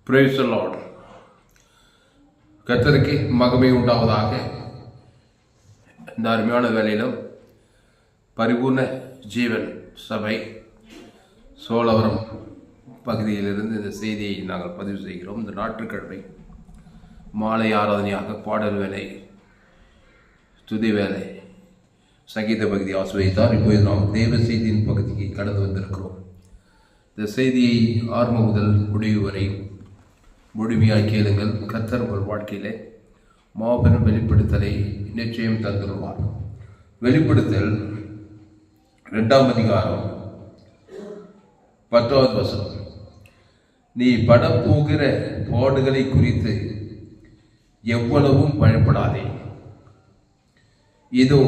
Praise the Lord. கர்த்தருக்கு மகிமை உண்டாவதாக. இந்த அருமையான வேலையிலும் பரிபூர்ண ஜீவன் சபை சோழவரம் பகுதியிலிருந்து இந்த செய்தியை நாங்கள் பதிவு செய்கிறோம். இந்த ஞாயிற்றுக்கிழமை மாலை ஆராதனையாக பாடல் வேலை, துதி வேலை, சங்கீத பகுதி ஆசிரியத்தார். இப்போது நாம் தேவ செய்தியின் பகுதிக்கு கடந்து வந்திருக்கிறோம். இந்த செய்தியை ஆரம்ப முதல் முடிவு வரை முழுமையாக கேளுங்கள். கர்த்தர் உங்கள் வாழ்க்கையிலே மாபெரும் வெளிப்படுத்தலை நிச்சயம் தந்துள்ளார். வெளிப்படுத்தல் 2ஆம் அதிகாரம் 10வது வசனம். நீ படப்போகிற பாடுகளை குறித்து எவ்வளவும் பயப்படாதே. இதோ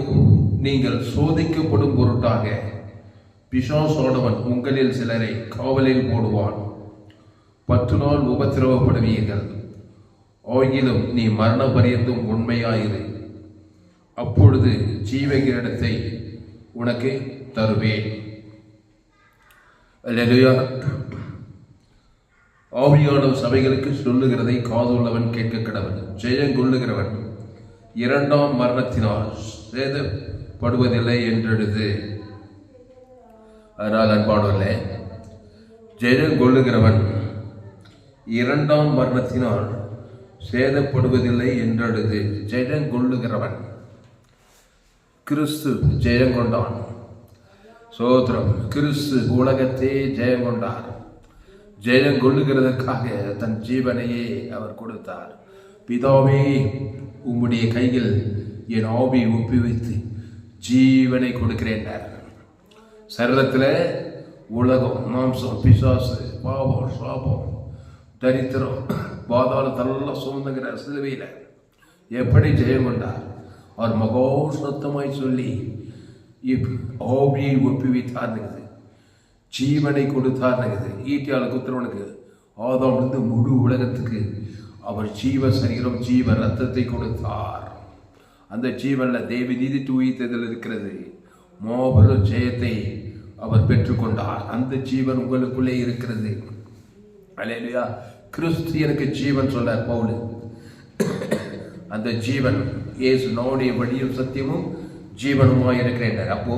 நீங்கள் சோதிக்கப்படும் பொருட்டாக பிசாசானவன் உங்களில் சிலரை காவலில் போடுவான். 10 நாள் உபத்திரவப்படுவீர்கள். ஆகிலும் நீ மரண பரியந்தும் உண்மையாயிரு. அப்பொழுது ஜீவ கிரீடத்தை உனக்கு தருவேன். அல்லேலூயா. ஆவியானவர் சபைகளுக்கு சொல்லுகிறதை காதுள்ளவன் கேட்க கடவன். ஜெயங்கொள்ளுகிறவன் 2ஆம் மரணத்தினால் சேதப்படுவதில்லை என்றெழுது. அதனால் அன்பானவர்களே, ஜெயங்கொள்ளுகிறவன் 2ஆம் மரணத்தினால் சேதப்படுவதில்லை என்றெழுது. ஜெயங்கொள்ளுகிறவன் கிறிஸ்து ஜெயங்கொண்டான். சோத்திரம். கிறிஸ்து உலகத்தை ஜெயங்கொண்டார். ஜெயங்கொள்ளுகிறதற்காக தன் ஜீவனையே அவர் கொடுத்தார். பிதாவே, உம்முடைய கையில் என் ஆவியை ஒப்புவித்து ஜீவனை கொடுக்கிறேன். சரீரத்தில் உலகம், மாம்சம், பிசாசு, பாவம், சாபம், தரித்திரம், பாதாளத்தெல்லாம் சுமந்துங்கிற சிலுவையில் எப்படி ஜெயம் கொண்டார்? அவர் மகா சத்தமாய் சொல்லி ஆவியை ஒப்புவித்தார்னுக்குது, ஜீவனை கொடுத்தார்னுக்குது. ஈட்டியால் குத்துறவனுக்கு ஆதாமிலிருந்து முழு உலகத்துக்கு அவர் ஜீவ சரீரம், ஜீவ ரத்தத்தை கொடுத்தார். அந்த ஜீவனில் தேவி நீதி தூய்த்ததில் இருக்கிறது. மாபெரும் ஜெயத்தை அவர் பெற்றுக்கொண்டார். அந்த ஜீவன் உங்களுக்குள்ளே இருக்கிறது. அல்லேலூயா. கிறிஸ்து எனக்கு ஜீவன் சொல்றார் பவுல். அந்த ஜீவன் இயேசு நம்முடைய வழியும் சத்தியமும் ஜீவனுமாய் இருக்கிறேன். அப்போ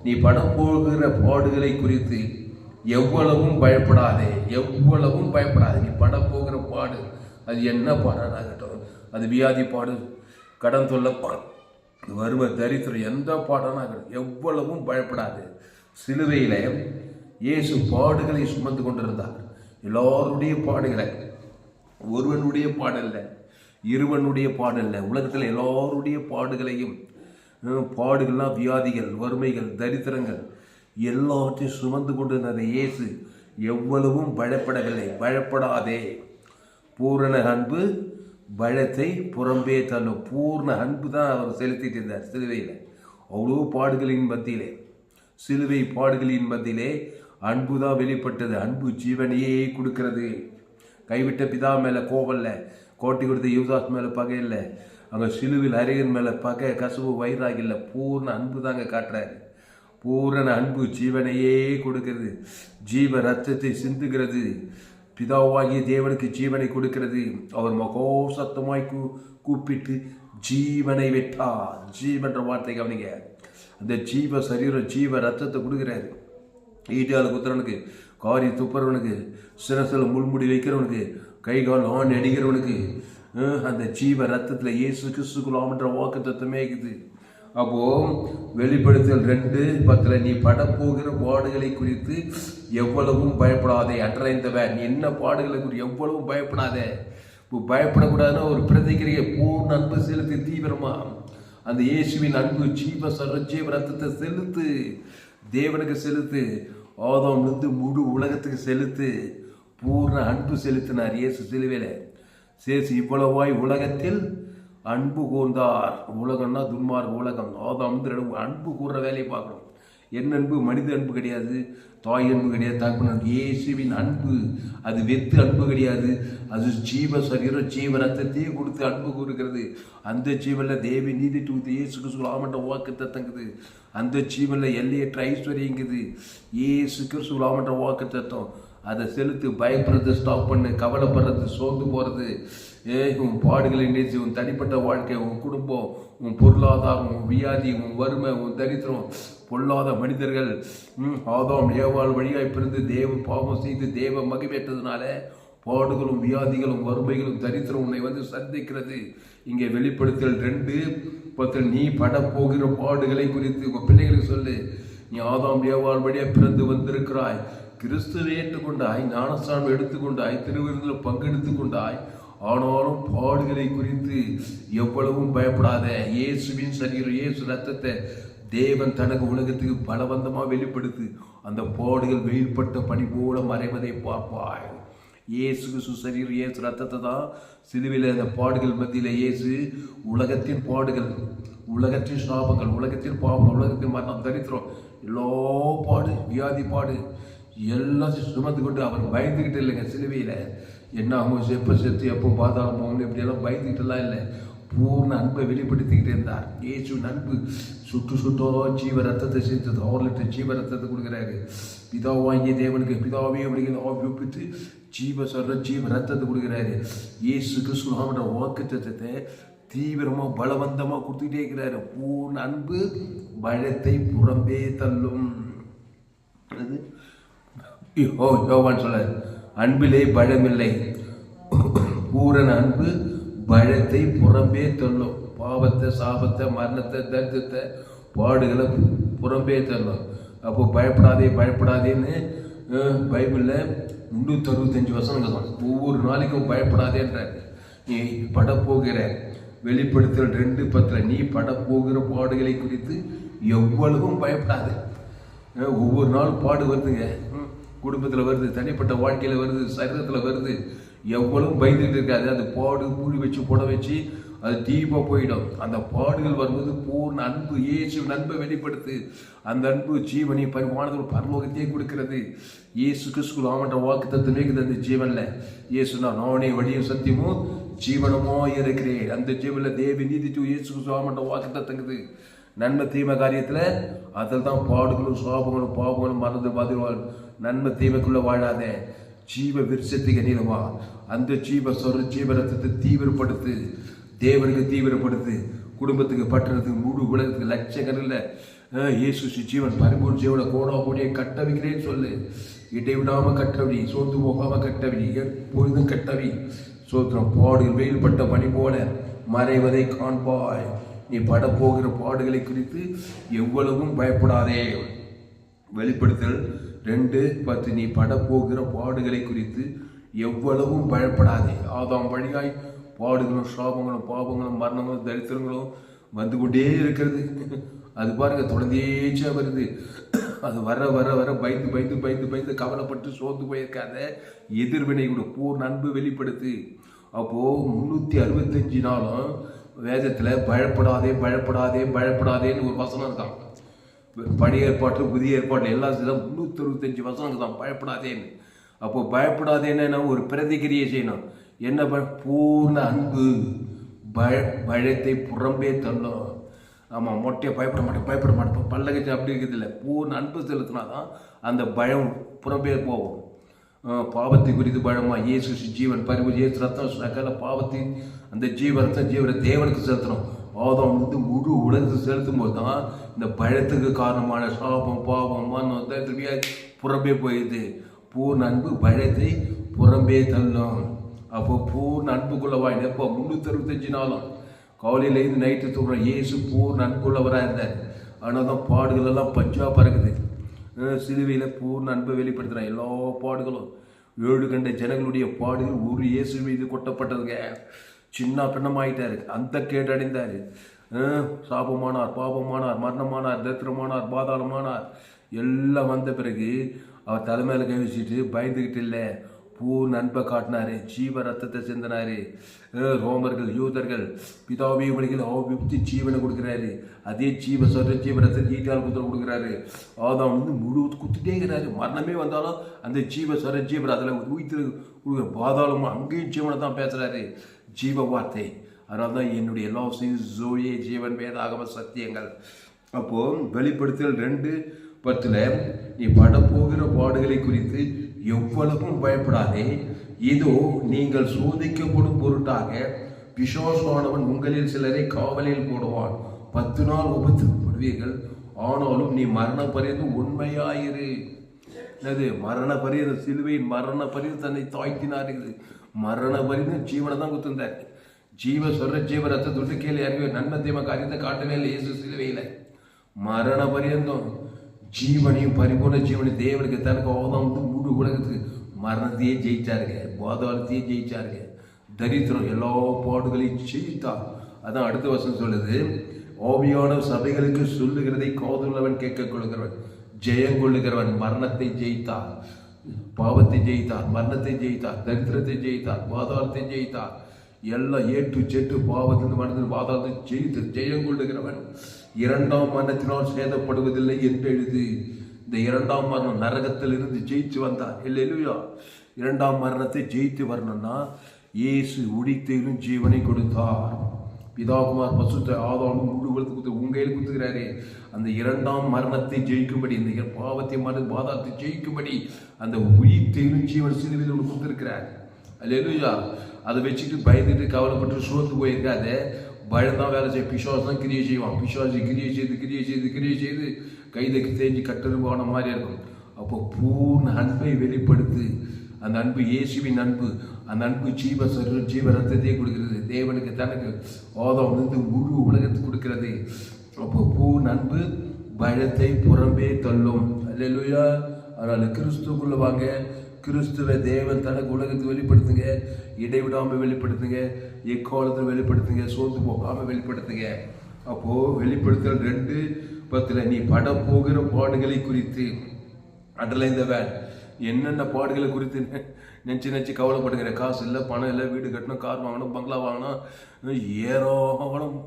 நீ படப்போகிற பாடுகளை குறித்து எவ்வளவும் பயப்படாதே, எவ்வளவும் பயப்படாதே. நீ படப்போகிற பாடு, அது என்ன பாடானாகட்டும், அது வியாதி பாடு, கடன் தொல்லை பாடு, வறுமை, தரித்திரம், எந்த பாடானாகட்டும், எவ்வளவும் பயப்படாது. சிலுவையில் இயேசு பாடுகளை சுமந்து கொண்டிருந்தார். எல்லாருடைய பாடுகளை, ஒருவனுடைய பாடல்ல, இருவனுடைய பாடல்ல, உலகத்தில் எல்லாருடைய பாடுகளையும், பாடுகள்லாம் வியாதிகள், வறுமைகள், தரித்திரங்கள் எல்லாவற்றையும் சுமந்து கொண்டிருந்த இயேசு எவ்வளவும் பயப்படவில்லை. பயப்படாதே. பூரண அன்பு பயத்தை புறம்பே தள்ளும். பூர்ண அன்பு தான் அவர் செலுத்திட்டு இருந்தார் சிலுவையில். அவ்வளோ பாடுகளின் மத்தியிலே, சிலுவை பாடுகளின் மத்தியிலே அன்பு தான் வெளிப்பட்டது. அன்பு ஜீவனையே கொடுக்கிறது. கைவிட்ட பிதா மேலே கோபம் இல்லை, கோட்டி கொடுத்த யூதாஸ் மேலே பகை இல்லை, அங்கே சிலுவில் அரையன் மேலே பகை, கசவு, வைராகி இல்லை. பூர்ண அன்பு தாங்க காட்டுறாரு. பூரண அன்பு ஜீவனையே கொடுக்கிறது. ஜீவ ரத்தத்தை சிந்துகிறது. பிதாவாகிய தேவனுக்கு ஜீவனை கொடுக்கிறது. அவர் மகோ சத்தமாய் கூப்பிட்டு ஜீவனை விட்டார். ஜீவன்ற வார்த்தை கவனிங்க. அந்த ஜீவ சரீரம், ஜீவ ரத்தத்தை கொடுக்குறாரு. ஈட்டியால் குத்துறவனுக்கு, காரி துப்புறவனுக்கு, சிரசில் முள்முடி வைக்கிறவனுக்கு, கை கால் ஆண் அடிக்கிறவனுக்கு அந்த ஜீவ ரத்தத்தில் இயேசு கிறிஸ்துக்குள்ளாமன்ற வாக்கு தத்துவமே இருக்குது. அப்போ வெளிப்படுத்தல் 2:10 நீ படப்போகிற பாடுகளை குறித்து எவ்வளவும் பயப்படாதே. அன்றைந்தவன் நீ என்ன பாடுகளை குறித்து எவ்வளவும் பயப்படாதே. இப்போ பயப்படக்கூடாதுன்னா ஒரு பிரதிக்கிரியை பூர்ண அன்பு செலுத்தி தீவிரமா அந்த இயேசுவின் அன்பு ஜீவ ரத்தத்தை செலுத்து, தேவனுக்கு செலுத்து, ஆதாமிலிருந்து முழு உலகத்துக்கு செலுத்து. பூர்ண அன்பு செலுத்தினார் இயேசு சிலுவையில். சேசு இவ்வளவாய் உலகத்தில் அன்பு கூர்ந்தார். உலகம்னா துன்மார்க்க உலகம். ஆதாம் அன்பு கூறுற வேலையை பார்க்கணும். என் அன்பு மனித அன்பு கிடையாது, தாய் அன்பு கிடையாது, தகப்பன் அன்பு. இயேசுவின் அன்பு அது வெத்து அன்பு கிடையாது. அது ஜீவ சரீரம், ஜீவ ரத்தத்தையே கொடுத்து அன்பு கூறுகிறது. அந்த ஜீவனில் தேவி நீதி தூத்து இயேசு கிறிஸ்து ஆமண்ட வாக்கு தத்தங்குது. அந்த ஜீவனில் எல்லையற்ற ஐஸ்வர்யங்குது. இயேசு கிறிஸ்து ஆமண்ட வாக்கு தத்தம். அதை செலுத்து. பயப்படுறது ஸ்டாப் பண்ணு. கவலைப்படுறது, சோர்ந்து போகிறது, உன் பாடுகளை நேசி, உன் தனிப்பட்ட வாழ்க்கை, உன் குடும்பம், உன் பொருளாதாரம், உன் வியாதி, உன் வறுமை, உன் தரித்திரம், பொல்லாத மனிதர்கள், ஆதாம் ஏவாள் வழியாய் பிறந்து தேவ பாவம் செய்து தேவ மகிமையற்றதுனால பாடுகளும் வியாதிகளும் வறுமைகளும் தரித்திரம் உன்னை வந்து சந்திக்கிறது. இங்கே வெளிப்படுத்தல் 2:10 நீ படப்போகிற பாடுகளை குறித்து உங்கள் பிள்ளைகளுக்கு சொல்லு. நீ ஆதாம் ஏவாள் வழியாக பிறந்து வந்திருக்கிறாய், கிறிஸ்துவை ஏற்றுக்கொண்டாய், ஞானஸ்நானம் எடுத்துக்கொண்டாய், திருவிருந்தில் பங்கெடுத்துக் கொண்டாய். ஆனாலும் பாடுகளை குறித்து எவ்வளவும் பயப்படாத. இயேசுவின் சரீரம், இயேசு ரத்தத்தை தேவன் தனக்கு உலகத்துக்கு பலவந்தமாக வெளிப்படுத்து. அந்த பாடுகள் வெயில்பட்ட பனி போல மறைவதை பார்ப்பாய். இயேசு கிறிஸ்து சரீரம், இயேசு ரத்தத்தை தான் சிலுவையில் அந்த பாடுகள் மத்தியில் இயேசு உலகத்தின் பாடுகள், உலகத்தின் சாபங்கள், உலகத்தின் பாவங்கள், உலகத்தின் மரணம், தரித்திரம், எல்லா பாடு, வியாதி பாடு எல்லாத்தையும் சுமந்து கொண்டு அவர் பயந்துக்கிட்டு இல்லைங்க. சிலுவையில் என்ன ஆகும், எப்போ செத்து எப்போ பாதாளம் போகணும் இப்படியெல்லாம் பயந்துக்கிட்டுலாம் இல்லை. பூர்ண அன்பை வெளிப்படுத்திக்கிட்டே இருந்தார். இயேசுவின் அன்பு சுட்டோ ஜீவ ரத்தத்தை சேர்த்தது. 6 லிட்டர் ஜீவ ரத்தத்தை கொடுக்குறாரு. பிதாவாகிய தேவனுக்கு பிதாவே அப்படிங்கிற ஒப்பிட்டு ஜீவ ரத்தத்தை கொடுக்குறாரு. இயேசு கிறிஸ்துவோட வாக்குத்தத்தத்தை தீவிரமாக பலவந்தமாக கொடுத்துக்கிட்டே இருக்கிறாரு. பூர்ண அன்பு பயத்தை புறம்பே தள்ளும். யோவான் சொல்ல, அன்பிலே பயமில்லை, பூரண அன்பு பயத்தை புறம்பே தள்ளும். பாவத்தை, சாபத்தை, மரணத்தை, தரித்திரத்தை, பாடுகளை புறம்பே தள்ளும். அப்போ பயப்படாதேன்னு பைபிளில் 365 வசனங்கள் தான். ஒவ்வொரு நாளைக்கும் பயப்படாதேன்ற. நீ படப்போகிற வெளிப்படுத்தல் 2:10 நீ படப்போகிற பாடுகளை குறித்து எவ்வளவும் பயப்படாது. ஒவ்வொரு நாள் பாடு வருதுங்க. குடும்பத்தில் வருது, தனிப்பட்ட வாழ்க்கையில் வருது, சரீரத்தில் வருது. எவ்வளவும் பயந்துட்டு இருக்காது. அது பாடு பூழி வச்சு புட வச்சு அது தீபா போயிடும். அந்த பாடுகள் வரும்போது பூர்ண அன்பு, இயேசுவின் அன்பை வெளிப்படுத்து. அந்த அன்பு ஜீவனை பரிமாணத்தில் பரலோகத்தையே கொடுக்கிறது. இயேசு கிறிஸ்து ஆமன்ற வாக்கு தத்துவமே அந்த ஜீவன்ல இயேசு நானே வழியும் சத்தியமும் ஜீவனமோ இருக்கிறேன். அந்த ஜீவனில் தேவி நீதி இயேசு கிறிஸ்து ஆமன்ற வாக்கு தத்துங்குது. நன்மை தீமை காரியத்தில் அதில் தான் பாடுகளும் சாபங்களும் பாவங்களும் மறந்து பாதிவாள். நன்மை தீமைக்குள்ள வாழாத, ஜீவ விருட்சத்துக்கு அணிலவா. அந்த ஜீவ ரத்தத்தை தீவிரப்படுத்து, தேவனுக்கு தீவிரப்படுத்து. குடும்பத்துக்கு, பட்டணத்துக்கு, முழு உலகத்துக்கு லட்சக்கணக்கில் இயேசு ஜீவன் பரிபூர்ண ஜீவனை கோடியை கட்டவிக்கிறேன்னு சொல்லு. இடைவிடாமல் கட்டவி, சோர்ந்து போகாமல் கட்டவி, எப்பொழுதும் கட்டவி. சோத்திரம். பாடுகள் வெயில்பட்ட பனி போல மறைவதை காண்பாய். நீ படப்போகிற பாடுகளை குறித்து எவ்வளவும் பயப்படாதே. வெளிப்படுத்தல் 2:10 நீ படப்போகிற பாடுகளை குறித்து எவ்வளவும் பயப்படாதே. ஆதாம் வழியாய் பாடுகளும் சாபங்களும் பாவங்களும் மரணங்களும் தரித்திரங்களும் வந்து கொண்டே இருக்கிறது. அது பாருங்க, தொடர்ந்தேச்சா வருது. அது வர வர வர பயந்து பயந்து பயந்து பயந்து கவலைப்பட்டு சோர்ந்து போயிருக்காத. எதிர்வினை கூட பூர்ண அன்பு வெளிப்படுத்து. அப்போது 365 நாளும் வேதத்தில் பயப்படாதே பயப்படாதே பயப்படாதேன்னு ஒரு வசனம் இருக்கான். பழைய ஏற்பாட்டு புதிய ஏற்பாட்டில் எல்லா 365 வசனங்கள் தான் பயப்படாதேன்னு. அப்போது பயப்படாதேன்னு ஒரு பிரதிகிரியை செய்யணும். என்ன பூர்ண அன்பு பயத்தை புறம்பே தள்ளும். ஆமாம், மொட்டையை பயப்பட மாட்டேன் பல்லகத்தை அப்படி இருக்கிறது இல்லை. பூர்ண அன்பு செலுத்தினா தான் அந்த பயம் புறம்பே போகும். பாவத்தை குறித்து பயமா, இயேசு ஜீவன் பரிபூர்ண இயேசு ரத்தம் சகல பாவத்தின் அந்த ஜீவனை தேவனுக்கு செலுத்தணும். ஆதாம் முழு உலகத்துக்கு செலுத்தும் போது தான் இந்த பயத்துக்கு காரணமான சாபம் பாவம் மரணம் தரித்திரம் புறம்பே போயிடுது. பூர்ண அன்பு பயத்தை புறம்பே தள்ளும். அப்போ பூர்ண அன்புக்குள்ள வாய்ந்த எப்போ 365 நாளும் காலையில் இருந்து நைட்டு தூங்குற இயேசு பூர்ண அன்புள்ளவராக இருந்தார். ஆனால் தான் பாடுகள் எல்லாம் பஞ்சா பறக்குது. சிலுவையில் பூர்ண அன்பை வெளிப்படுத்துகிறான். எல்லா பாடுகளும் 7 கண்ட ஜனங்களுடைய பாடுகள் ஒரு இயேசு மீது கொட்டப்பட்டதுங்க. சின்ன பின்னமாயிட்டாரு, அந்த கேட்டடைந்தார். சாபமானார், பாபமானார், மரணமானார், தரித்திரமானார், பாதாளமானார். எல்லாம் வந்த பிறகு அவர் தலைமையில் கை வச்சுட்டு பயந்துக்கிட்டு இல்லை, பூர்ண அன்பை காட்டினாரு, ஜீவ ரத்தத்தை சிந்தினாரு. ரோமர்கள் யூதர்கள் பிதாவே வழிகள் விபத்து ஜீவனை கொடுக்குறாரு. அதே ஜீவ ரத்தத்தை ஈட்டால் குதிரை கொடுக்குறாரு. ஆதாம் முழு குத்துட்டே இருக்கிறாரு. மரணமே வந்தாலும் அந்த ஜீவன் அதில் உயிர்த்து கொடுக்குற பாதாளமாக அங்கேயும் ஜீவனை தான் பேசுகிறாரு. ஜீவ வார்த்தை. அதனால தான் என்னுடைய எல்லா ஜோயே ஜீவன் வேதாகம சத்தியங்கள். அப்போது வெளிப்படுத்தல் 2:10 நீ படப்போகிற பாடுகளை குறித்து எவ்வளவும் பயப்படாதே. இதோ நீங்கள் சோதிக்கப்படும் பொருட்டாக பிசாசானவன் உங்களில் சிலரை காவலில் போடுவான். 10 நாள் உபத்திரப்படுவீர்கள். ஆனாலும் நீ மரண பரியந்தம் உண்மையாயிரு. என்னது மரண பரியந்த சிலுவையின் மரண பரியந்த தன்னை தாழ்த்தினார்கள். மரண பரியந்தம் ஜீவனை தான் குத்துந்தார். ஜீவ ரத்தத்தை விட்டு கீழே இறங்கி நன்மை தீமை காரியத்தை காட்டவே இல்லை இயேசு சிலுவையில். மரண பரியந்தம் ஜீவனையும் பரிபூர்ண ஜீவனையும் தேவனுக்கு தனக்கு ஓதம் முழு உலகத்துக்கு மரணத்தையே ஜெயிச்சாருங்க, பாதாளத்தையே ஜெயிச்சாருங்க. தரித்திரம் எல்லா பாடுகளையும் ஜெயித்தார். அதான் அடுத்த வசனம் சொல்லுது, ஆவியான சபைகளுக்கு சொல்லுகிறதை காதுள்ளவன் கேட்க கொள்கிறவன் ஜெயம் கொள்ளுகிறவன். மரணத்தை ஜெயித்தார், பாவத்தை ஜெயித்தார், மரணத்தை ஜெயித்தார், தரித்திரத்தை ஜெயித்தார், பாதாளத்தை ஜெயித்தார். எல்லாம் ஏட்டு செட்டு பாவத்தின் மனதில் பாதாளத்தை ஜெயித்து ஜெயம் கொள்ளுகிறவன் 2ஆம் மரணத்தினால் சேதப்படுவதில்லை என்று எழுது. இந்த 2ஆம் மரணம் நரகத்தில் இருந்து ஜெயிச்சு வந்தார். இல்லையா? 2ஆம் மரணத்தை ஜெயித்து வரணும்னா இயேசு உடித்தேரும் ஜீவனை கொடுத்தார். பிதாகுமார் பசுத்த ஆதாரம் முழு கொடுத்து உங்கையில் கொடுத்துக்கிறாரு. அந்த 2ஆம் மரணத்தை ஜெயிக்கும்படி, இந்த பாவத்தை மரண பாதாளத்தை ஜெயிக்கும்படி அந்த உயிர்த்தேரும் ஜீவன் சிலுவையில் ஒன்று கொடுத்துருக்கிறார். அல்லேலூயா. அதை வச்சுட்டு பயந்துட்டு கவலைப்பட்டு சோர்ந்து போயிருக்காத. பயம்தான் வேலை செய்ய. பிசாசு தான் கிரியை செய்வான். பிசாசு கிரியை செய்து கைதுக்கு தேஞ்சி கட்டருவான மாதிரி இருக்கும். அப்போ பூர்ண அன்பை வெளிப்படுத்து. அந்த அன்பு இயேசுவின் அன்பு. அந்த அன்பு ஜீவ ரத்தத்தையே கொடுக்கிறது. தேவனுக்கு தனக்கு ஆதாம் வந்து முழு உலகத்துக்கு கொடுக்கிறது. அப்போ பூர்ண அன்பு பயத்தை புறம்பே தள்ளும். அல்லேலூயா. அதனால கிறிஸ்துக்குள்ள வாங்க. கிறிஸ்துவ தேவன் தனக்கு உலகத்தை வெளிப்படுத்துங்க. இடைவிடாமல் வெளிப்படுத்துங்க. எக்காலத்தில் வெளிப்படுத்துங்க. சோர்ந்து போகாமல் வெளிப்படுத்துங்க. அப்போது வெளிப்படுத்தல் 2:10 நீ பட போகிற பாடுகளை குறித்து அண்டர்லைன் என்னென்ன பாடுகளை குறித்து நினச்சி கவலைப்படுகிற. காசு இல்லை, பணம் இல்லை, வீடு கட்டணும், கார் வாங்கணும், பங்களா வாங்கணும், ஏராளம்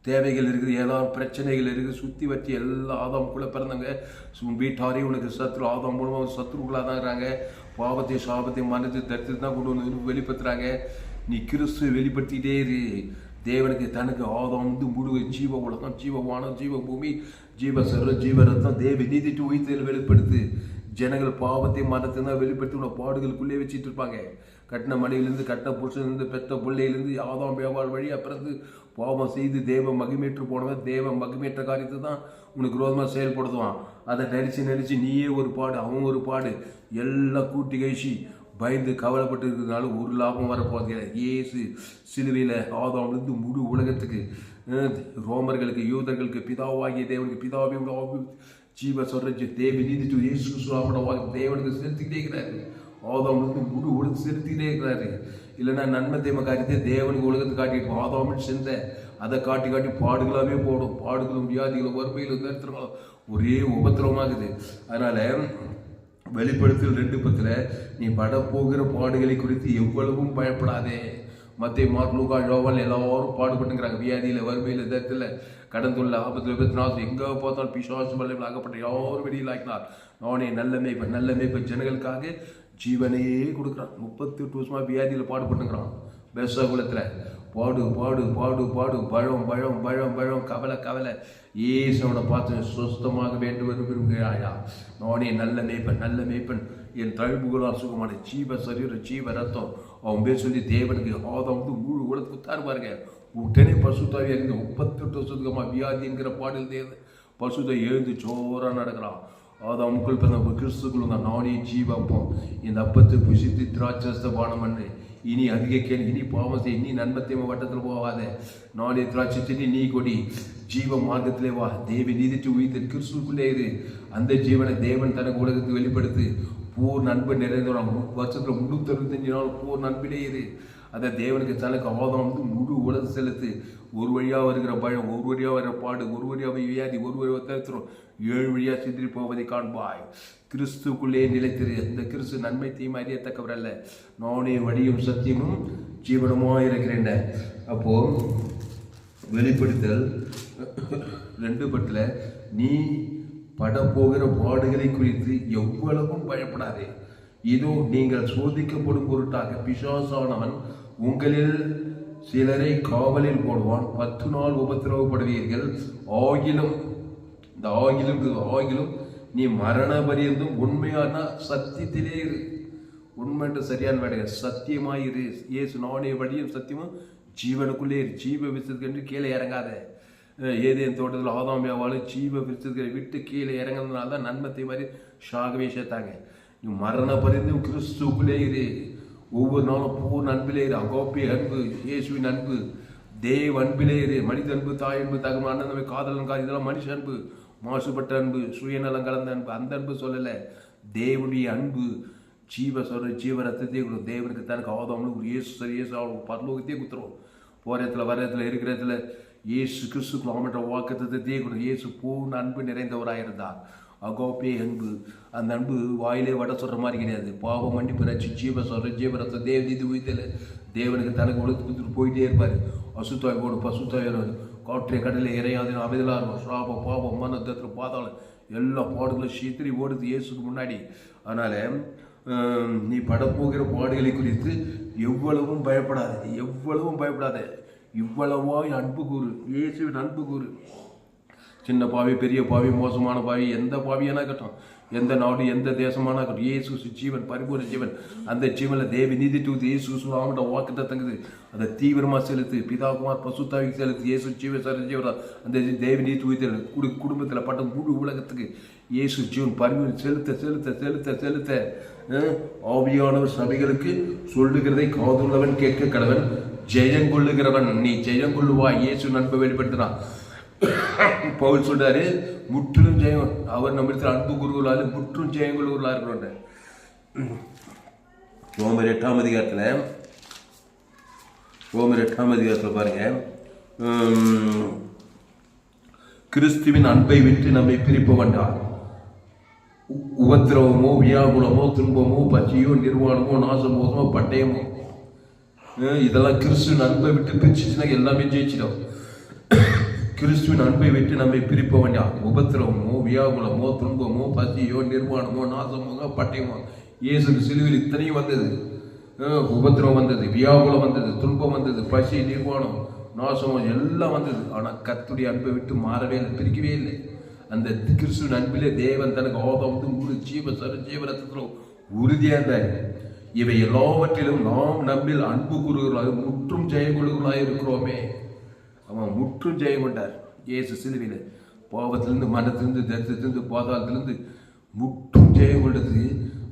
தேவைகள் இருக்குது, ஏதாவது பிரச்சனைகள் இருக்குது. சுற்றி வச்சு எல்லா ஆதாமுக்குள்ளே பிறந்தவங்க வீட்டாரையும் உனக்கு சத்ரு ஆதாம் மூலமாக சத்ருக்குள்ளாக தான் இருக்கிறாங்க. பாவத்தையும் சாபத்தையும் மனத்தை தடுத்து தான் கொண்டு வந்து வெளிப்படுத்துகிறாங்க. நீ கிறிஸ்து வெளிப்படுத்திட்டே இரு. தேவனுக்கு தனக்கு ஆதாம் வந்து முழு ஜீவ உலகம், ஜீவவானம், ஜீவ பூமி, ஜீவ ரத்தம், தேவ நீதிட்டு உயிர்த்தல் வெளிப்படுத்து. ஜனங்கள் பாவத்தை மனத்தை தான் வெளிப்படுத்தி உன பாடுகளுக்குள்ளே வச்சுட்டு இருப்பாங்க. கட்டின மனையிலேருந்து, கட்டின புருஷன்லேருந்து, பெற்ற பிள்ளையிலேருந்து, ஆதாம் வியாபார வழி அப்புறம் பாவம் செய்து தேவ மகிமேற்று போனவன் தேவ மகிமேற்ற காரியத்தை தான் உனக்கு விரோதமாக செயல்படுத்துவான். அதை நினச்சி நீயே ஒரு பாடு, அவன் ஒரு பாடு, எல்லாம் கூட்டி கழிச்சு பயந்து கவலைப்பட்டு இருக்கிறதுனால ஒரு லாபம் வரப்போகிறது. இயேசு சிலுவையில் ஆதாம்லேருந்து முழு உலகத்துக்கு, ரோமர்களுக்கு, யூதர்களுக்கு, பிதாவாகிய தேவனுக்கு, பிதாவையும் ஜீவ சொல்ற தேவி நீதிட்டு இயேசு சுவாமனவாக தேவனுக்கு செலுத்திக்கிட்டே இருக்கிறாரு. ஆதாம்லேருந்து முழு உலகத்தை செலுத்திக்கிட்டே இருக்கிறாரு. இல்லைன்னா நன்மை தேம காரியத்தை தேவனுக்கு உலகத்தை காட்டிட்டு ஆதாமின் செஞ்ச அதை காட்டி பாடுகளாகவே போடும். பாடுகளும் வியாதிகளும் வறுமையிலும் தரித்திரங்களும் ஒரே உபத்திரமாகுது. அதனால வெளிப்படுத்தல் 2:10 நீ படப்போகிற பாடுகளை குறித்து எவ்வளவும் பயப்படாதே. மத்திய மார்லூகா யோவான் எல்லாரும் பாடுபட்டுங்கிறாங்க. வியாதியில், வறுமையில், தரித்தில, கடந்துள்ள ஆபத்தில், விபத்து, எங்கே பார்த்தாலும் பிசாசு மலையில் ஆகப்பட்ட யாரும் வெளியில் ஆக்கினார். நானே நல்ல மேய்ப்பன் ஜனங்களுக்காக ஜீவனையே கொடுக்குறான். 38 வருஷமாக வியாதியில் பாடுபட்டுங்கிறான். பெசகுலத்தில் பாடு கவலை ஏசவனை பார்த்து சுஸ்தமாக வேண்டும் என்று விரும்புகிறாயா? நானே நல்ல மேய்ப்பன் என் தழும்புகளால் சுகமான ஜீவ சரீரம், ஜீவ ரத்தம். அவன் பேர் சொல்லி தேவனுக்கு ஆதாம் வந்து முழு உலகத்துக்கு தாரு பாருங்க. உடனே பசுத்தாவியாக இருந்து 38 வருஷத்துக்கு வியாதிங்கிற பாடல் தேவை. பசுத்தை எழுந்து சோறாக நடக்கிறான். ஆதாமுக்குள் பிறந்த கிறிஸ்துக்குள் தான் நானே ஜீவப்போம். இந்த அப்பத்தை புசித்து திராட்சஸ்த பானம் பண்ணு. இனி அதிக கேள்வி, இனி பாவம் செய், இனி நன்மத்தையும் வட்டத்தில் போகாத. நானே திராட்சை செடி, நீ கொடி, ஜீவ மார்க்கத்திலே வா. தேவி நீதிட்டு உயிர்த்து கிறிஸ்துக்குள்ளே இரு. அந்த ஜீவனை தேவன் தனக்கு உலகத்துக்கு வெளிப்படுத்து. பூர் நண்பு நிறைந்தவன் வருஷத்துல 365 நாள் பூர் நண்பிலே இரு. அதை தேவனுக்கு தனக்கு ஆதாம் வந்து முழு உலகம் செலுத்து. ஒரு வழியாக வருகிற பயம், ஒரு வழியாக வர பாடு, ஒரு வழியாக வியாதி, ஒரு வழியாக தரித்திரம், 7 வழியாக சிந்திரி போவதை காண்பாய். கிறிஸ்துக்குள்ளே நிலைத்திரு. இந்த கிறிஸ்து நன்மை தீமை அறியத்தக்கவர் அல்ல. நானே வழியும் சத்தியமும் ஜீவனமாக இருக்கிறேன். அப்போ வெளிப்படுத்தல் 2:10 நீ படப்போகிற பாடுகளை குறித்து எவ்வளவும் பயப்படாதே. இதோ நீங்கள் சோதிக்கப்படும் பொருட்டாக பிசாசானவன் உங்களில் சிலரை காவலில் போடுவான். 10 நாள் உபத்திரவப்படுவீர்கள். ஆகிலும் இந்த ஆகிலும் நீ மரண பரியந்தும் உண்மையான சத்தியத்திலே இரு. உண்மைன்ற சரியான வேலை சத்தியமாயிரு. இயேசு நானே வழியும் சத்தியமும் ஜீவனுக்குள்ளே ஜீவ விசுக்கு கீழே இறங்காத. ஏதேன் தோட்டத்தில் ஆதாமியாவாலும் ஜீவ விருத்தத்தை விட்டு கீழே இறங்கினதுனால தான் நன்மத்தை மாதிரி ஷாகவே சேர்த்தாங்க. நீ மரண பரிந்தும் கிறிஸ்துக்குள்ளே இரு. ஒவ்வொரு நாளும் பூர்ண அன்பிலே இரு. அகோப்பி அன்பு, இயேசுவின் அன்பு, தேவ அன்பிலே இரு. மனித அன்பு, தாய் அன்பு, தகவல் அண்ணன் காதலன் இதெல்லாம் மனுஷ அன்பு, மாசுபட்ட அன்பு, சுயநலம் கலந்த அன்பு. அந்த அன்பு சொல்லலை, தேவனுடைய அன்பு. ஜீவ ரத்தத்தையே கொடுக்கும். தேவனுக்கு தனக்கு ஆதாமனுக்கு இயேசு சரி இயேசு அவளுக்கு பரலோகத்தையே குத்துரும். போகிற இடத்துல வர இடத்துல இருக்கிற இடத்துல இயேசு கிறிஸ்துக்குள்ள அவன்ற வாக்குத்தத்தத்தையே கொடுக்கும். இயேசு பூர்ண அன்பு நிறைந்தவராக இருந்தார். அகோப்பே அன்பு. அந்த அன்பு வாயிலே வட சொல்கிற மாதிரி கிடையாது. பாவம் மன்னிப்பு ரட்சி ஜீவரத்தம் தேவ நீதி உயிர்த்தல தேவனுக்கு தனக்கு கொடுத்துட்டு போயிட்டே இருப்பார். அசுத்தாயோடு பசுத்தாயோடு காற்றை கடலை இறையாது அமைதலாக இருக்கும். சாபம் பாவம் மனத்தில் பாதாளம் எல்லா பாடுகளும் சீத்திரி ஓடுது இயேசுக்கு முன்னாடி. அதனால் நீ படப்போகிற பாடுகளை குறித்து எவ்வளவும் பயப்படாத. இவ்வளவாய் அன்பு கூறு. இயேசுவின் அன்பு கூறு. சின்ன பாவி, பெரிய பாவி, மோசமான பாவி, எந்த பாவியானா இருக்கட்டும், எந்த நாடு எந்த தேசமானா இருக்கட்டும், இயேசு ஜீவன், பரிபூர்ண ஜீவன். அந்த ஜீவனில் தேவி நீதி தூத்து இயேசு அவங்கள்ட்ட வாக்குத்த தங்குது. அதை தீவிரமாக செலுத்து. பிதாகுமார் பசுத்தாவிக்கு செலுத்து. இயேசு ஜீவன் அந்த தேவி நீதி தூய்த்தல் குடும்பத்தில் பட்ட முழு உலகத்துக்கு இயேசு ஜீவன் பரிபூர்ண செலுத்த ஆவியானவர் சபைகளுக்கு சொல்லுகிறதை காதுள்ளவன் கேட்க கடவன். ஜெயங்கொள்ளுகிறவன் நீ ஜெயங்கொள்ளுவா. இயேசு நண்பை வெளிப்படுத்தினான். பவுல் சொல்றாரு, முற்றிலும் ஜெயம். அவர் நம்மிடத்தில் அன்பு குருகளால் முற்றும் ஜெயங்கொள்ளுகளாக இருக்கிறோம். ரோமர் 8ஆம் அதிகாரத்தில் பாருங்க, கிறிஸ்துவின் அன்பை விட்டு நம்மை பிரிப்ப வேண்டாம். உபத்திரவமோ, வியாகுலமோ, துன்பமோ, பசியோ, நிர்வாணமோ, நாசமோகமோ, பட்டயமோ, இதெல்லாம் கிறிஸ்துவின் அன்பை விட்டு பிரிச்சுச்சுன்னா எல்லாமே ஜெயிச்சிடும். கிறிஸ்துவின் அன்பை விட்டு நம்மை பிரிப்ப வேண்டாம். உபத்திரவமோ, வியாகுலமோ, துன்பமோ, பசியோ, நிர்வாணமோ, நாசமோ, பட்டயமோ. இயேசுக்கு சிலுவையில் இத்தனையும் வந்தது. உபத்திரவம் வந்தது, வியாகுலம் வந்தது, துன்பம் வந்தது, பசி, நிர்வாணம், நாசமம் எல்லாம் வந்தது. ஆனால் கர்த்தருடைய அன்பை விட்டு மாறவே இல்லை, பிரிக்கவே இல்லை. அந்த கிறிஸ்துவின் அன்பிலே தேவன் தனக்கு ஆதாம் முழு ஜீவரத்தத்தில் உறுதியாக இருந்தார். இவை எல்லாவற்றிலும் நாம் நம்மில் அன்பு கூறுகளாக முற்றும் ஜெயங்கொள்ளுகளாக இருக்கிறோமே. அவன் முற்றும் ஜெயம் கொண்டார் இயேசு சிலுவையில். பாவத்திலிருந்து, மனத்திலிருந்து, தரித்திலிருந்து, பாதாளத்திலிருந்து முற்றும் ஜெயம் கொண்டது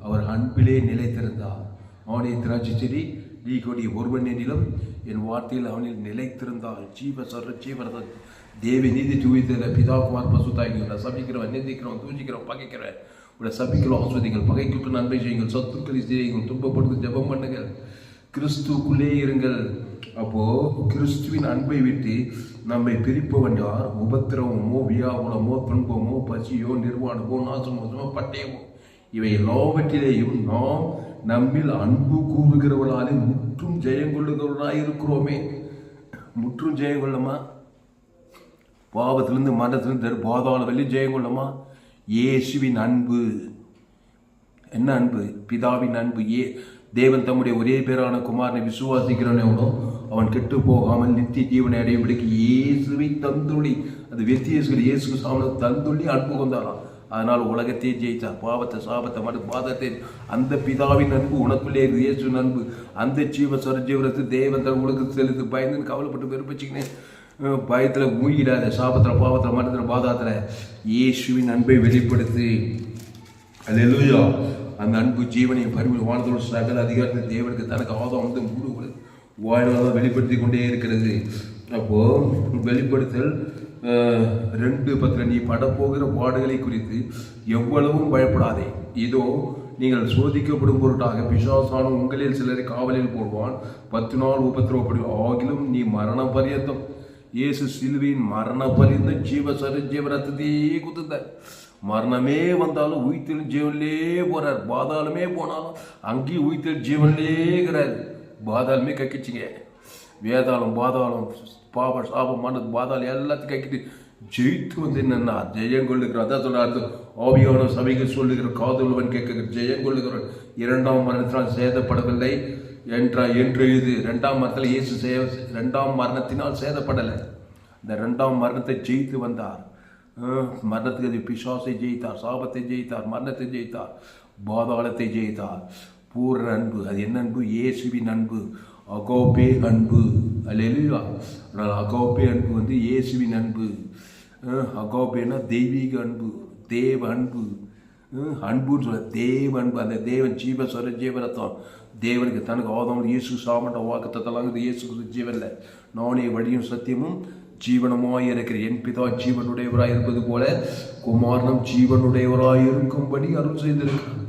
அவர் அன்பிலே நிலைத்திருந்தார். அவனை திராட்சை செடி நீ கொடி ஒருவன் நிலம் என் வார்த்தையில் அவனில் நிலைத்திருந்தார். ஜீவரதம் தேவி நீதி தூய்த்தல பிதாகுமார் பசுத்தாய்கள். சபிக்கிறவன், நிந்திக்கிறவன், தூஞ்சிக்கிறவன், பகைக்கிறவன் உடைய சபிக்கிறோம். ஆஸ்வதிகள், பகைக்கு நன்மை செய்யுங்கள், சத்துக்களை செய்யுங்கள், துன்பப்படுத்து ஜெபம் பண்ணுங்கள், கிறிஸ்துக்குள்ளே இருங்கள். அப்போ கிறிஸ்துவின் அன்பை விட்டு நம்மை பிரிப்பவன் யார்? உபத்திரவமோ, வியாகுலமோ, துன்பமோ, பசியோ, நிர்வாணமோ, நாசமோசமோ, பட்டயமோ, இவை எல்லாவற்றிலேயும் நாம் நம்மில் அன்பு கூறுகிறவர்களாலே முற்றும் ஜெயங்கொள்ளுகிறவர்களாக இருக்கிறோமே. முற்றும் ஜெயங்கொள்ளமா? பாவத்திலிருந்து, மரணத்திலிருந்து, பாதாள வெளி ஜெயங்கொள்ளமா? இயேசுவின் அன்பு. என்ன அன்பு? பிதாவின் அன்பு. தேவன் தம்முடைய ஒரே பேரான குமாரனை விசுவாசிக்கிறவன் எவனோ அவன் கெட்டு போகாமல் நித்திய ஜீவனை அடையும்படிக்கு இயேசுவை தந்துள்ளி, அது வெத்தியேசுகள் இயேசு சாமனை தந்துள்ளி அன்பு கொண்டாராம். அதனால் உலகத்தையே ஜெயித்தார். பாவத்தை, சாபத்தை, மறு பாதத்தை. அந்த பிதாவின் அன்பு உனக்குள்ளே இயேசுவின் அன்பு. அந்த ஜீவரத்து தேவன் தன் உலகத்தை செலுத்து. பயந்துன்னு கவலைப்பட்டு வெறுப்பிச்சுக்கினேன் பயத்தில் மூழ்கிடாத. சாபத்தில், பாவத்தில், மனத்தில், பாதத்தில் இயேசுவின் அன்பை வெளிப்படுத்து. அல்லேலூயா. அந்த அன்பு ஜீவனையும் பரிவு வானத்தோடு சகல அதிகாரத்தை தேவனுக்கு தனக்கு ஆதாம் முழு வாயிலாக வெளிப்படுத்தி கொண்டே இருக்கிறது. அப்போது வெளிப்படுத்தல் 2:10 நீ படப்போகிற பாடுகளை குறித்து எவ்வளவும் பயப்படாதே. இதோ நீங்கள் சோதிக்கப்படும் பொருட்டாக பிசாசான உங்களில் சிலரை காவலில் போடுவான். 10 நாள் உபத்திரவப்படி ஆகிலும் நீ மரண பரியந்தம். இயேசு சிலுவையின் மரண பரியந்தம் ஜீவரத்தையே குத்துந்தார். மரணமே வந்தாலும் உயிர்த்தெழும் ஜீவனிலே போறார். பாதாளமே போனாலும் அங்கேயும் உயிர்த்தெழும் ஜீவனிலே இருக்கிறார். பாதாளமே கக்கிச்சிங்க. வேதாளம், பாதாளம், பாப, சாபம், மனது, பாதாளம் எல்லாத்தையும் கக்கிட்டு ஜெயித்து வந்து என்னன்னா ஜெயங்கொள்ளுகிற. அதான் சொல்றாரு, ஆவியான சபைகள் சொல்லுகிற காதுள்ளவன் கேட்க ஜெயங்கொள்ளுகிறவன் 2ஆம் மரணத்தினால் சேதப்படவில்லை என்று இது 2ஆம் மரணத்தில் இயேசு 2ஆம் மரணத்தினால் சேதப்படலை. இந்த 2ஆம் மரணத்தை ஜெயித்து வந்தார். மரணத்துக்கு பிசாசை ஜெயித்தார், சாபத்தை ஜெயித்தார், மரணத்தை ஜெயித்தார், பாதாளத்தை ஜெயித்தார். பூரண அன்பு. அது என்ன அன்பு? இயேசுவின் அன்பு, அகோபே அன்பு. அல்லேலூயா. அதனால் அகோபே அன்பு வந்து இயேசுவின் அன்பு. அகோபேனா தெய்வீக அன்பு, தேவ அன்பு. அன்புன்னு சொல்ல தேவ அன்பு. அந்த தேவன் ஜீவரத்தம். தேவனுக்கு தனக்கு ஆதாம் இயேசு சாமண்ட வாக்குத்தத்தலாங்குது. இயேசு ஜீவன்ல நானே வழியும் சத்தியமும் ஜீவனமாய் இருக்கிற என் பிதா ஜீவனுடையவராய் இருப்பது போல குமாரனும் ஜீவனுடையவராய் இருக்கும்படி அருள் செய்திருக்கிறார்.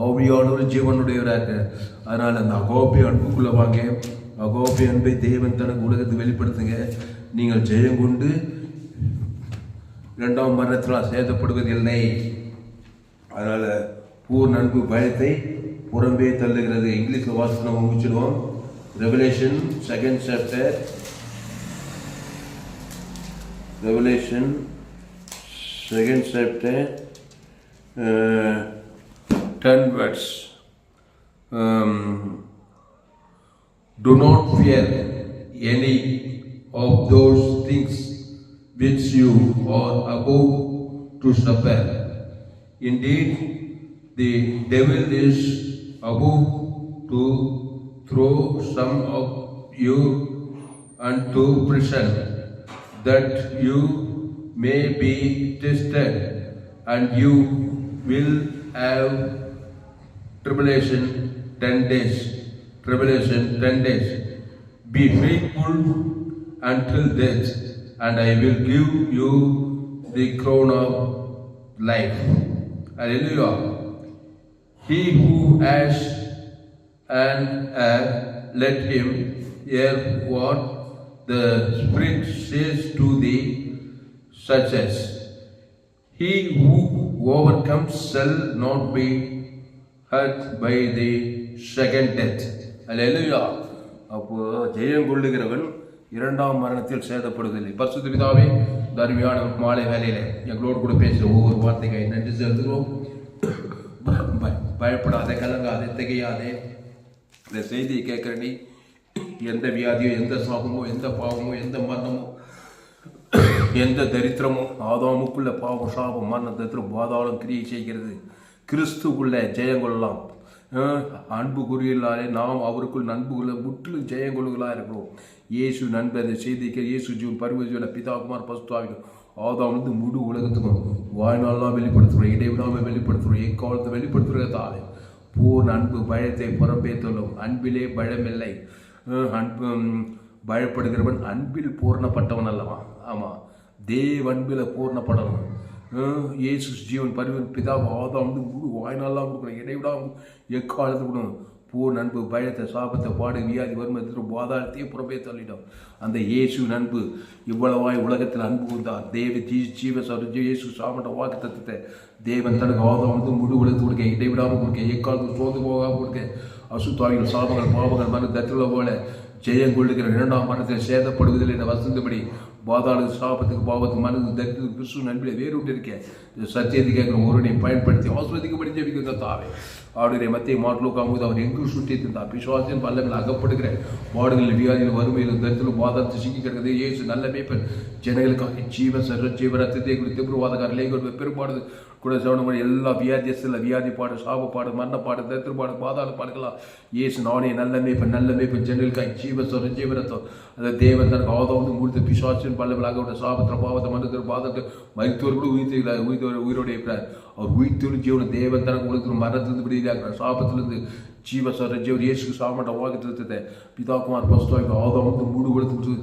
ஆவியானவர் ஜீவனுடையவராக இருக்க. அதனால் அந்த அகோபே அன்புக்குள்ளே வாங்க. அகோபே அன்பை தேவன் தனக்கு உலகத்தை வெளிப்படுத்துங்க. நீங்கள் ஜெயம் கொண்டு இரண்டாம் மரணத்தில் சேதப்படுவதில்லை. அதனால் பூர்ண அன்பு பயத்தை புறம்பே தள்ளுகிறது. இங்கிலீஷில் வாசித்து நம்ம முடிச்சிடுவோம். Revelation 2nd chapter, Revelation 2nd chapter, 10 words. Do not fear any of those things which you are about to suffer. Indeed, the devil is about to throw some of you into prison, that you may be tested, and you will have tribulation 10 days. Be faithful until death, and I will give you the crown of life. Hallelujah. He who has an ear, let him hear what the Spirit says to the churches. He who overcomes shall not be hurt by the second death. Hallelujah. அப்போ ஜெயம் கொள்ளுகிறவன் இரண்டாம் மரணத்தில் சேதப்படுவதில்லை. பரிசுத்த பிதாவே, தர்மியான மாலை வேலையில எங்களோடு கூட பேசுகிற ஒவ்வொரு வார்த்தைக்கு நன்றி செலுத்துகிறோம். பயப்படாதே, கலங்காதே, திகையாதே. இந்த செய்தியை கேட்குற நீ எந்த வியாதியோ, எந்த சாபமோ, எந்த பாவமோ, எந்த மரணமோ, எந்த தரித்திரமோ, ஆதாமுக்குள்ள பாவம், சாபம், மரணம், தரித்திரம், பாதாளம் கிரியை செய்கிறது. கிறிஸ்துக்குள்ள ஜெயம் கொள்ளலாம். அன்பு குறியில்லாலே நாம் அவருக்குள் நண்புக்குள்ள முற்றிலும் ஜெயம் கொள்ளுகளாக இருக்கிறோம். இயேசு நண்பர் அந்த செய்திக்கு இயேசு ஜீவன் பரிவஜன பிதா குமார் பசுத்தாவிக்கும் ஆதாம் வந்து முழு உலகத்துக்கும் வாழ்நாள்லாம் வெளிப்படுத்துகிறோம், இடைவிடாமல் வெளிப்படுத்துகிறோம், எக்காலத்தை வெளிப்படுத்துகிற தாவே. பூர்ண அன்பு பயத்தை புறம்பேத்துள்ளோம். அன்பிலே பயமில்லை. அன்பு பயப்படுகிறவன் அன்பில் பூர்ணப்பட்டவன் அல்லவா? ஆமாம், தேவ அன்பில் பூர்ணப்படணும். இயேசு ஜீவன் பரிவன் பிதா ஆதாம் வந்து முழு வாழ்நாள்லாம் கொடுக்குறோம், இடைவிடாமல் எக்காலத்து கொடுக்கணும். பூர்ண அன்பு பயத்தை, சாபத்தை, பாடு, வியாதி, வறுமை, பாதாளத்தையே புறம்பே தள்ளிடும். அந்த இயேசு அன்பு இவ்வளவாய் உலகத்தில் அன்பு கொடுத்தார். ஜீவ இயேசு சாமண்ட வாக்கு தத்துவத்தை தேவன் தனக்கு ஆதாம் வந்து முழு உலகத்து கொடுக்க, இடைவிடாமல் கொடுக்க, எக்காலத்துக்கு சோர்ந்து போகாமல் கொடுக்க, அசுத்தாவிகள், சாபங்கள், பாவங்கள், மன தத்துவ போல ஜெயம் கொள்ளுகிற இரண்டாம் மரணத்தில் சேதப்படுவதில் என வசந்தபடி பாதாள சாபத்துக்கு, பாவத்துக்கு, மனதுக்கு, தரித்திரத்துக்கு கிறிஸ்துவ நன்பிலே வேறுவிட்டு இருக்கேன். சத்தியத்தை கேட்குற ஒருவனை பயன்படுத்தி ஆஸ்வதிக்கப்படி ஜெபிக்கிற தாவே. அவருடைய மத்திய மாட்டுலோக்காம்போது அவர் எங்கும் சுற்றி இருந்தார். பிசுவாசின் பல்லவில் அகப்படுகிற பாடுகளில், வியாதியில், வறுமையில், தரித்திரம், பாதாளத்தை சிக்கி கிடக்கிறது. இயேசு நல்ல மேய்ப்பன் ஜனங்களுக்காக ஜீவ ரத்தத்தை குறித்து திருவாதக்காரர்களே பெரும்பாடு கூட சவணம் எல்லா வியாதியத்தில் வியாதிப்பாடு, சாபப்பாடு, மரணப்பாடு, தரித்திரப்பாடு, பாதாள பாடுகளா இயேசு நானே நல்ல மேய்ப்பன் ஜனங்களுக்காக ஜீவ ரத்தம். அந்த தேவன் தனக்கு ஆதாம் வந்து முடித்த பிசுவாசின் பல்லவிலாக உள்ள சாபத்திர, பாவத்தை, மனத்திர, பாதத்தை மருத்துவர்களும் உயிரோடு இருக்கிறார். அவர் உயிர்த்தொழு ஜீவன தேவன் தனக்கு உலகத்தில் மரணத்திலிருந்து விடுதலையாகிறார். சாபத்திலிருந்து ஜீவன் இயேசுக்கு சாமண்ட வாக்குத்தத்தத்தை பிதாகுமார் பசுத்தாவிக்கு ஆதாம் வந்து மூடு கொடுத்து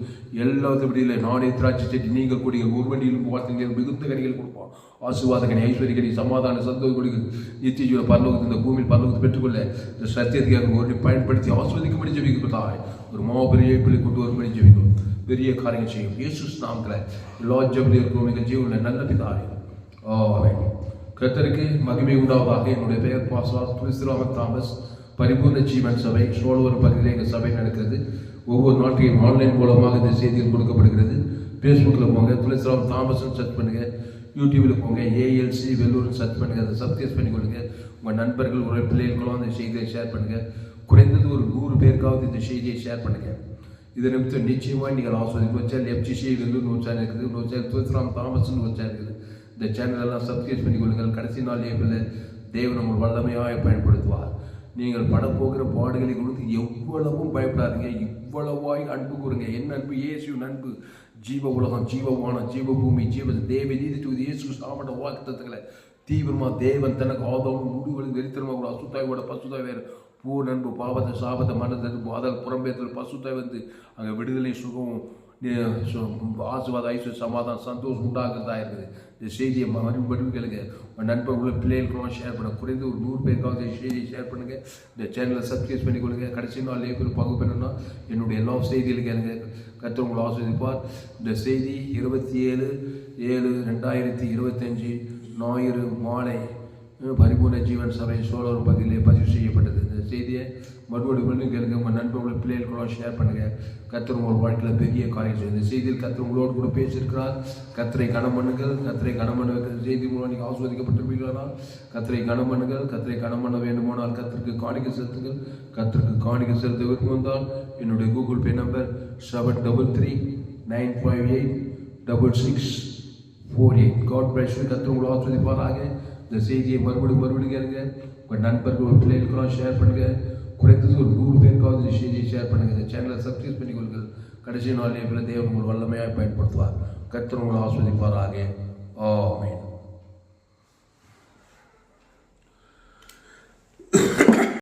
எல்லாத்தையும் விடுதலை. நானே திராட்சை செடி, நீங்கள் கொடிகள், ஒரு வண்டியிலும் வாழ்த்துங்க, மிகுந்த கனிகள் கொடுப்போம். ஆசீர்வாத கனி, ஐஸ்வர்ய கனி, சமாதான, சந்தோஷ கொடிகள், நித்திய ஜீவன பரலோகத்தை இந்த பூமியில் பரலோகத்தை பெற்றுக்கொள்ள இந்த சத்தியத்துக்கு ஒரு பயன்படுத்தி ஆஸ்வதிக்கும்படி ஜெபிக்கிறதாய் ஒரு மாபெரிய பிள்ளை கொண்டு வரும்படி ஜெபிக்கும். பெரிய காரியங்கள் செய்யும். இயேசு நாமத்தில் எல்லா ஜெபத்தில் இருக்கிறோம் எங்கள் ஜீவனில் நல்ல பிதாவே. ஆமென். கர்த்தருக்கு மகிமை உண்டாவதாக. என்னுடைய பெயர் பாஸ்டர் துளசிராமன் தாமஸ். பரிபூர்ண ஜீவன் சபை சோழவரம் பகுதியில் எங்கள் சபை நடக்கிறது. ஒவ்வொரு நாட்டையும் ஆன்லைன் மூலமாக இந்த செய்திகள் கொடுக்கப்படுகிறது. ஃபேஸ்புக்கில் போங்க, துளசிராம் தாமஸ்ன்னு சர்ச் பண்ணுங்கள். யூடியூபில் போங்க, ஏஎல்சி வெள்ளூர்னு சர்ச் பண்ணுங்கள். அதை சப்ஸ்கிரைப் பண்ணிக்கொள்ளுங்க. உங்கள் நண்பர்கள், ஒரு பிள்ளைகளுக்கெல்லாம் அந்த செய்தியை ஷேர் பண்ணுங்கள். குறைந்தது ஒரு 100 பேருக்காவது இந்த செய்தியை ஷேர் பண்ணுங்கள். இதை நிமித்தம் நிச்சயமாக நீங்கள் ஆஸ்வதிக்கும். ஒரு சேனல் எஃப்ஜிசி வெள்ளூர்னு ஒரு சேனல் இருக்குது, ஒரு சேனல் துளசிராம் தாமஸ்ன்னு ஒரு சேனல் இருக்குது. இந்த சேனலெல்லாம் சப்ஸ்கிரைப் பண்ணிக்கொள்ளுங்கள். கடைசி நாள் ஏப்பில் தேவன் உங்கள் வல்லமையாக பயன்படுத்துவார். நீங்கள் படப்போகிற பாடுகளை கொடுத்து எவ்வளவும் பயப்படாதீங்க, இவ்வளவாய் அன்பு கூறுங்க. என் அன்பு இயேசுவின் அன்பு ஜீவ உலகம், ஜீவவானம், ஜீவபூமி, ஜீவ தேவ நீதி தூதி இயேசு சாமட வாக்குத்தத்தங்களை தீவிரமா தேவன் தனக்கு ஆதம் முடிவுகளுக்கு வெறித்தனமாக கூட அசுத்தாயோட பசுத்தாய் வேறு பூ நண்பு பாவத்தை சாபத்தை மனது அதல் புறம்பேத்தில் பசுத்தாய் வந்து அங்கே விடுதலை சுகம் ஆசிர்வாத ஐஸ்வர்ய சமாதானம் சந்தோஷம் உண்டாகிறதா இருக்குது. இந்த செய்தியை மறுபடியும் கேளுங்க. உங்கள் நண்பர்களை பிள்ளைகளுக்கெல்லாம் ஷேர் பண்ண குறைந்து ஒரு 100 பேருக்காவது செய்தியை ஷேர் பண்ணுங்கள். இந்த சேனலை சப்ஸ்கிரைப் பண்ணி கொடுங்க. கடைசி நாள் லேபிள் பங்கு பண்ணணும்னா என்னுடைய எல்லா செய்திகளுக்கு எனக்கு கர்த்தர் உங்களை ஆஸ்வதிப்பார். இந்த செய்தி 27/7/2025 ஞாயிறு மாலை பரிபூர்ண ஜீவன் சபை சோழர் பகுதியிலே பதிவு செய்யப்பட்டது. இந்த செய்தியை மறுபடியும் கேளுங்க. உங்கள் நண்பர்களை பிள்ளைகளுக்கெல்லாம் ஷேர் பண்ணுங்கள். கர்த்தர் உங்கள் வாழ்க்கையில் பெரிய காரியம் செய்யும். இந்த செய்தியில் கர்த்தர் உங்களோடு கூட பேசியிருக்கிறார். கர்த்தரை கனம் பண்ணுங்கள். கர்த்தரை கனம் பண்ண வைக்கிற செய்தி மூலம் நீங்கள் ஆஸ்வதிக்கப்பட்டிருப்பீர்களா? கர்த்தரை கனம் பண்ணுங்கள். கர்த்தரை கனம் பண்ண வேண்டுமானால் கர்த்தருக்கு காணிக்கை செலுத்துங்கள். கர்த்தருக்கு காணிக்கை செலுத்த விருப்பம் வந்தால் என்னுடைய Google Pay number 733-958-6648. God bless you. கர்த்தர் உங்களை ஆஸ்வதிப்பாராக. இந்த செய்தியை மறுபடியும் கேளுங்க. உங்கள் நண்பர்கள் பிள்ளைகளுக்கெல்லாம் ஷேர் பண்ணுங்கள். குறைந்தது ஒரு 100 பேருக்காவது செய்தியை ஷேர் பண்ணுங்கள். இந்த சேனலை சப்ஸ்கிரைப் பண்ணி கொள்ளுங்கள். கடைசி நாள் தேவன் உங்கள் வல்லமையாக பயன்படுத்துவார். கர்த்தர் உங்களை ஆஸ்வதிப்பாராக. ஆமென்.